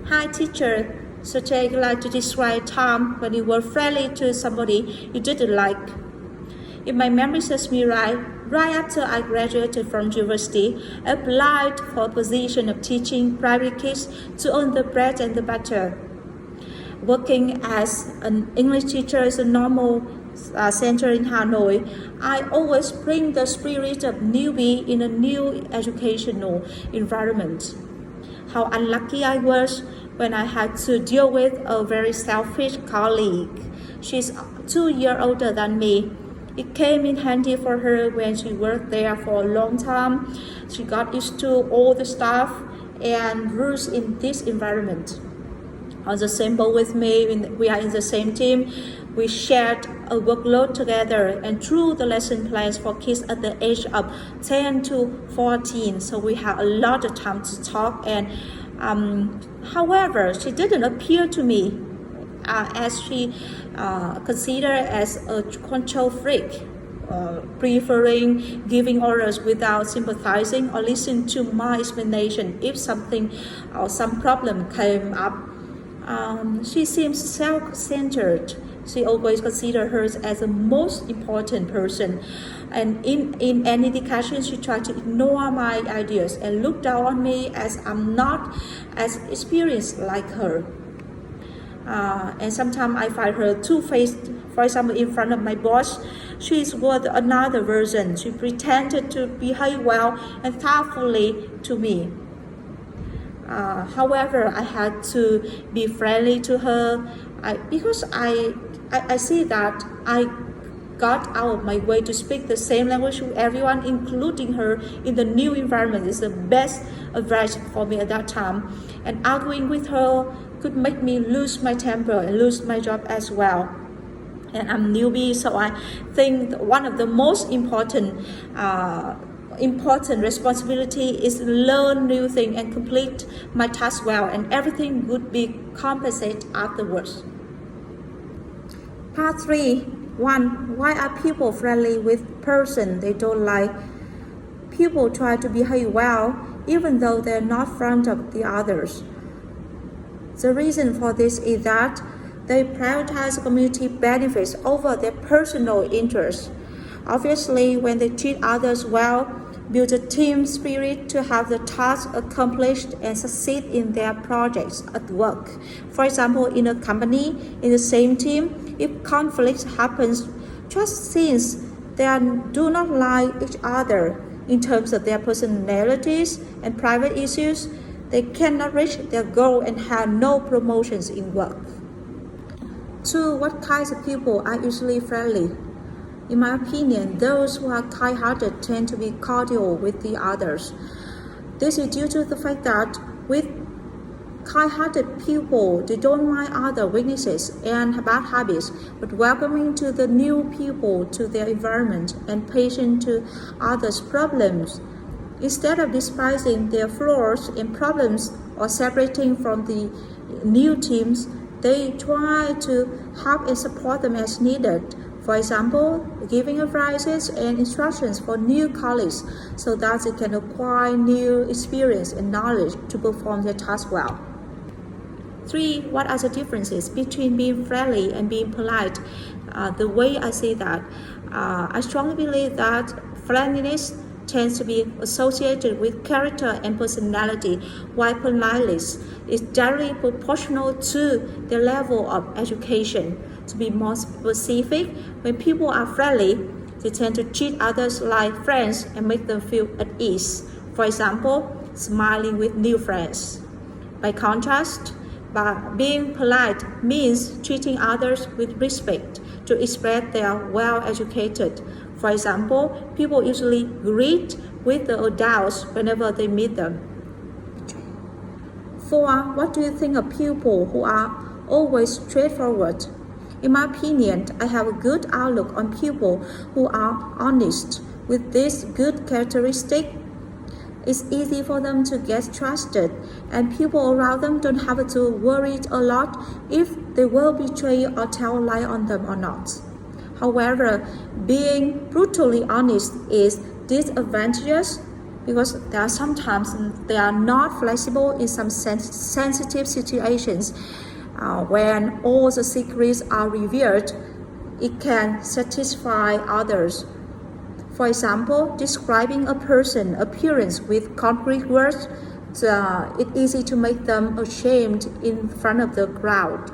Hi teacher, so today I'd like to describe a time when you were friendly to somebody you didn't like. If my memory serves me right after I graduated from university, I applied for a position of teaching private kids to earn the bread and the butter. Working as an English teacher is a normal center in Hanoi, I always bring the spirit of newbie in a new educational environment. How unlucky I was when I had to deal with a very selfish colleague. She's 2 years older than me. It came in handy for her when she worked there for a long time. She got used to all the stuff and rules in this environment. On the same boat with me, we are in the same team. We shared a workload together and drew the lesson plans for kids at the age of 10 to 14. So we had a lot of time to talk. And however, she didn't appear to me as she considered as a control freak, preferring giving orders without sympathizing or listening to my explanation if something or some problem came up. She seems self-centered. She always considers her as the most important person. And in any discussion, she tried to ignore my ideas and look down on me as I'm not as experienced like her. And sometimes I find her two-faced. For example, in front of my boss, she's with another version. She pretended to behave well and thoughtfully to me. However, I had to be friendly to her because I see that I got out of my way to speak the same language with everyone, including her, in the new environment. Is the best advice for me at that time. And arguing with her could make me lose my temper and lose my job as well. And I'm newbie, so I think one of the most important responsibility is to learn new things and complete my task well, and everything would be compensated afterwards. Part 3. 1. Why are people friendly with person they don't like? People try to behave well even though they're not in front of the others. The reason for this is that they prioritize community benefits over their personal interests. Obviously, when they treat others well, build a team spirit to have the task accomplished and succeed in their projects at work. For example, in a company, in the same team, if conflict happens, just since they do not like each other in terms of their personalities and private issues, they cannot reach their goal and have no promotions in work. 2. What kinds of people are usually friendly? In my opinion, those who are kind-hearted tend to be cordial with the others. This is due to the fact that with kind-hearted people, they don't mind other weaknesses and bad habits, but welcoming to the new people to their environment and patient to others' problems. Instead of despising their flaws and problems or separating from the new teams, they try to help and support them as needed. For example, giving advices and instructions for new colleagues so that they can acquire new experience and knowledge to perform their task well. 3. What are the differences between being friendly and being polite? The way I see that, I strongly believe that friendliness tends to be associated with character and personality, while politeness is directly proportional to their level of education. To be more specific, when people are friendly, they tend to treat others like friends and make them feel at ease. For example, smiling with new friends. By contrast, being polite means treating others with respect to express they are well educated. For example, people usually greet with the adults whenever they meet them. 4. What do you think of people who are always straightforward? In my opinion, I have a good outlook on people who are honest. With this good characteristic, it's easy for them to get trusted, and people around them don't have to worry a lot if they will betray or tell a lie on them or not. However, being brutally honest is disadvantageous because there are sometimes they are not flexible in some sensitive situations. When all the secrets are revealed, it can satisfy others. For example, describing a person's appearance with concrete words, it's easy to make them ashamed in front of the crowd.